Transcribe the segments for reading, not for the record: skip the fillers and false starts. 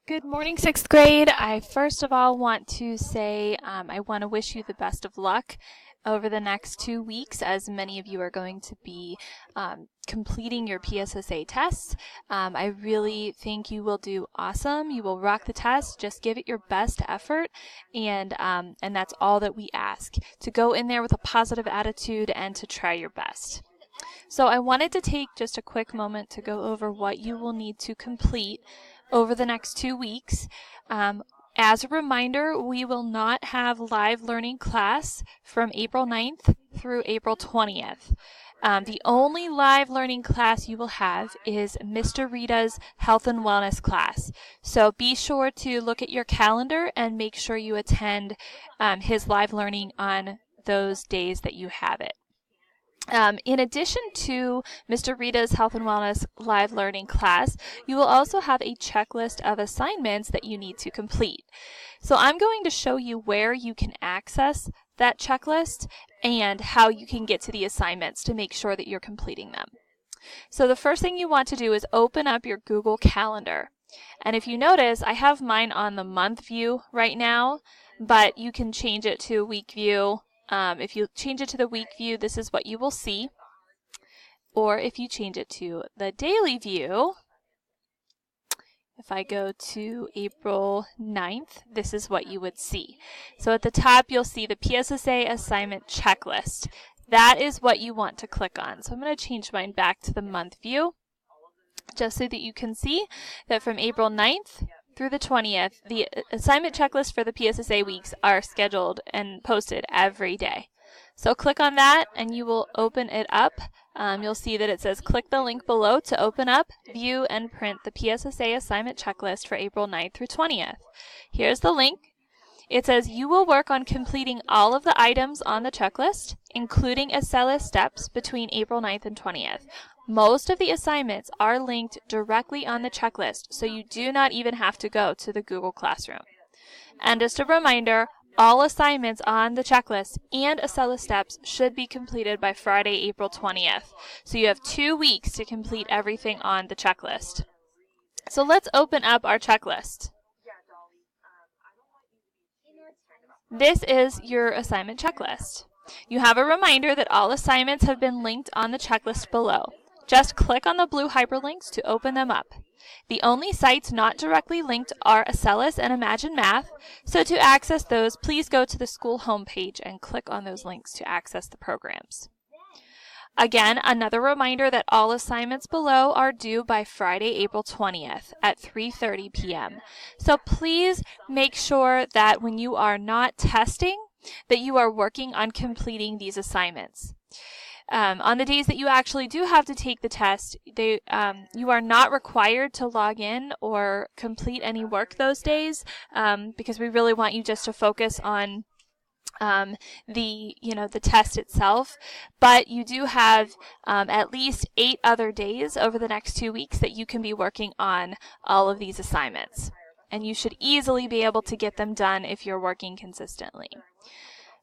Good morning, 6th grade. I first of all want to say I want to wish you the best of luck over the next 2 weeks, as many of you are going to be completing your PSSA tests. I really think you will do awesome. You will rock the test. Just give it your best effort, and that's all that we ask. To go in there with a positive attitude and to try your best. So I wanted to take just a quick moment to go over what you will need to complete over the next 2 weeks. As a reminder, we will not have live learning class from April 9th through April 20th. The only live learning class you will have is Mr. Rita's Health and Wellness class. So be sure to look at your calendar and make sure you attend his live learning on those days that you have it. In addition to Mr. Rita's Health and Wellness live learning class, you will also have a checklist of assignments that you need to complete. So I'm going to show you where you can access that checklist and how you can get to the assignments to make sure that you're completing them. So the first thing you want to do is open up your Google Calendar. And if you notice, I have mine on the month view right now, but you can change it to week view. If you change it to the week view, this is what you will see. Or if you change it to the daily view, if I go to April 9th, this is what you would see. So at the top, you'll see the PSSA assignment checklist. That is what you want to click on. So I'm going to change mine back to the month view, just so that you can see that from April 9th through the 20th, the assignment checklist for the PSSA weeks are scheduled and posted every day. So click on that and you will open it up. You'll see that it says click the link below to open up, view, and print the PSSA assignment checklist for April 9th through 20th. Here's the link. It says you will work on completing all of the items on the checklist, including Ela steps between April 9th and 20th. Most of the assignments are linked directly on the checklist, so you do not even have to go to the Google Classroom. And just a reminder, all assignments on the checklist and Ela steps should be completed by Friday, April 20th. So you have 2 weeks to complete everything on the checklist. So let's open up our checklist. This is your assignment checklist. You have a reminder that all assignments have been linked on the checklist below. Just click on the blue hyperlinks to open them up. The only sites not directly linked are Acellus and Imagine Math, so to access those, please go to the school homepage and click on those links to access the programs. Again, another reminder that all assignments below are due by Friday, April 20th at 3:30 p.m. So please make sure that when you are not testing, that you are working on completing these assignments. On the days that you actually do have to take the test, you are not required to log in or complete any work those days, because we really want you just to focus on the test itself. But you do have at least 8 other days over the next 2 weeks that you can be working on all of these assignments. And you should easily be able to get them done if you're working consistently.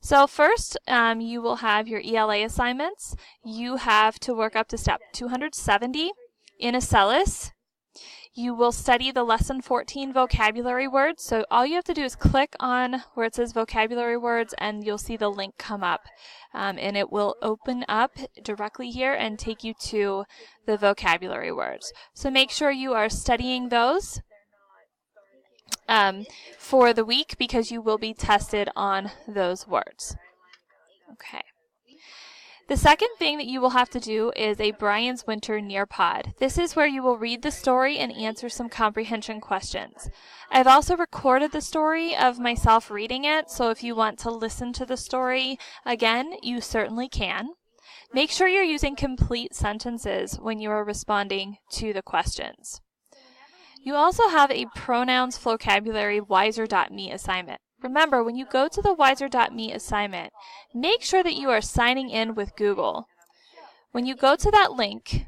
So first, you will have your ELA assignments. You have to work up to step 270 in Acellus. You will study the lesson 14 vocabulary words. So all you have to do is click on where it says vocabulary words and you'll see the link come up. And it will open up directly here and take you to the vocabulary words. So make sure you are studying those for the week, because you will be tested on those words. Okay. The second thing that you will have to do is a Brian's Winter Nearpod. This is where you will read the story and answer some comprehension questions. I've also recorded the story of myself reading it, so if you want to listen to the story again, you certainly can. Make sure you're using complete sentences when you are responding to the questions. You also have a pronouns vocabulary wiser.me assignment. Remember, when you go to the wiser.me assignment, make sure that you are signing in with Google. When you go to that link,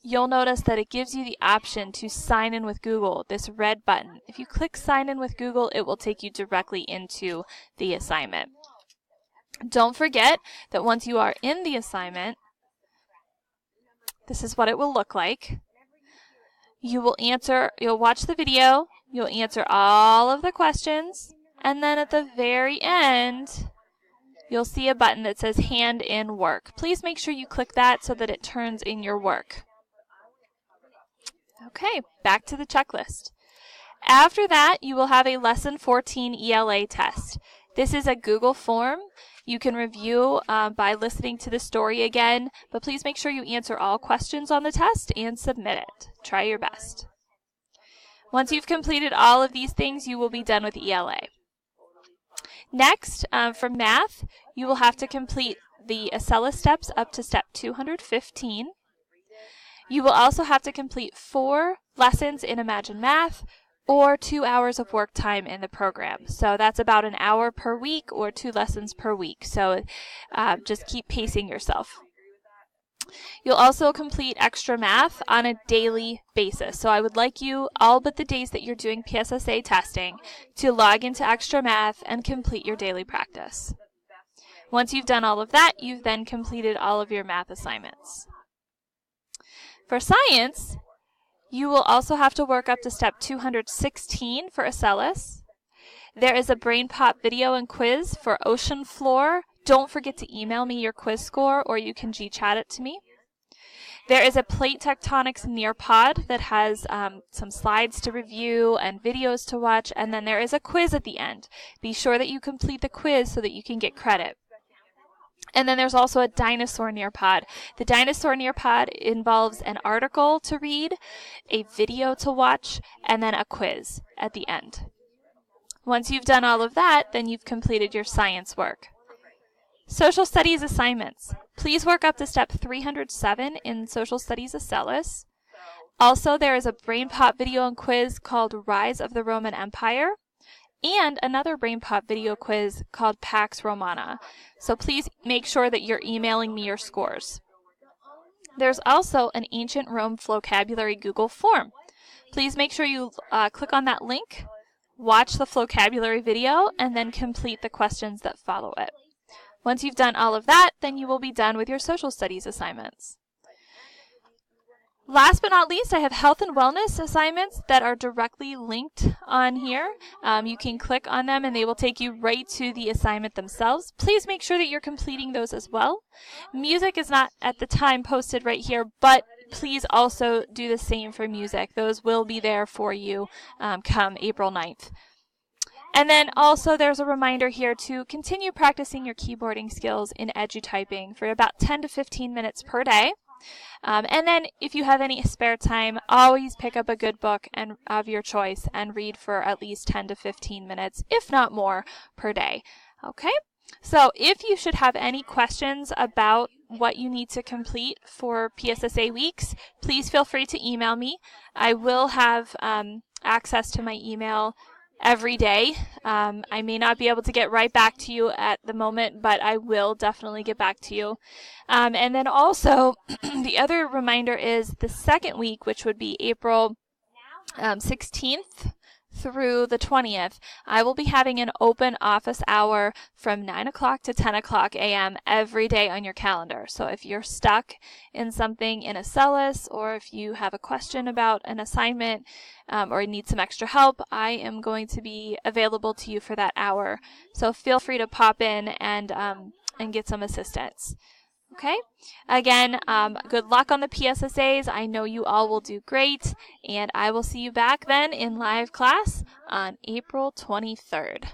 you'll notice that it gives you the option to sign in with Google, this red button. If you click sign in with Google, it will take you directly into the assignment. Don't forget that once you are in the assignment, this is what it will look like. you'll watch the video, you'll answer all of the questions, and then at the very end, you'll see a button that says Hand in Work. Please make sure you click that so that it turns in your work. Okay, back to the checklist. After that, you will have a Lesson 14 ELA test. This is a Google form. You can review by listening to the story again, but please make sure you answer all questions on the test and submit it. Try your best. Once you've completed all of these things, you will be done with ELA. Next, for math, you will have to complete the Ela steps up to step 215. You will also have to complete 4 lessons in Imagine Math or 2 hours of work time in the program. So that's about an hour per week or 2 lessons per week. So just keep pacing yourself. You'll also complete extra math on a daily basis. So I would like you, all but the days that you're doing PSSA testing, to log into extra math and complete your daily practice. Once you've done all of that, you've then completed all of your math assignments. For science, you will also have to work up to step 216 for Acellus. There is a Brain Pop video and quiz for ocean floor. Don't forget to email me your quiz score, or you can G-chat it to me. There is a Plate Tectonics Nearpod that has some slides to review and videos to watch, and then there is a quiz at the end. Be sure that you complete the quiz so that you can get credit. And then there's also a Dinosaur Nearpod. The Dinosaur Nearpod involves an article to read, a video to watch, and then a quiz at the end. Once you've done all of that, then you've completed your science work. Social Studies assignments. Please work up to step 307 in Social Studies Acellus. Also, there is a Brain Pop video and quiz called Rise of the Roman Empire, and another Brain Pop video quiz called Pax Romana. So please make sure that you're emailing me your scores. There's also an Ancient Rome vocabulary Google form. Please make sure you click on that link, watch the vocabulary video, and then complete the questions that follow it. Once you've done all of that, then you will be done with your social studies assignments. Last but not least, I have health and wellness assignments that are directly linked on here. You can click on them and they will take you right to the assignment themselves. Please make sure that you're completing those as well. Music is not at the time posted right here, but please also do the same for music. Those will be there for you come April 9th. And then also there's a reminder here to continue practicing your keyboarding skills in EduTyping for about 10 to 15 minutes per day. And then if you have any spare time, always pick up a good book of your choice and read for at least 10 to 15 minutes, if not more, per day. Okay? So if you should have any questions about what you need to complete for PSSA weeks, please feel free to email me. I will have access to my email every day. I may not be able to get right back to you at the moment, but I will definitely get back to you. And then also, the other reminder is the second week, which would be April 16th through the 20th, I will be having an open office hour from 9 o'clock to 10 o'clock a.m. every day on your calendar. So if you're stuck in something in Acellus, or if you have a question about an assignment or need some extra help, I am going to be available to you for that hour. So feel free to pop in and get some assistance. Okay? Again, good luck on the PSSAs. I know you all will do great, and I will see you back then in live class on April 23rd.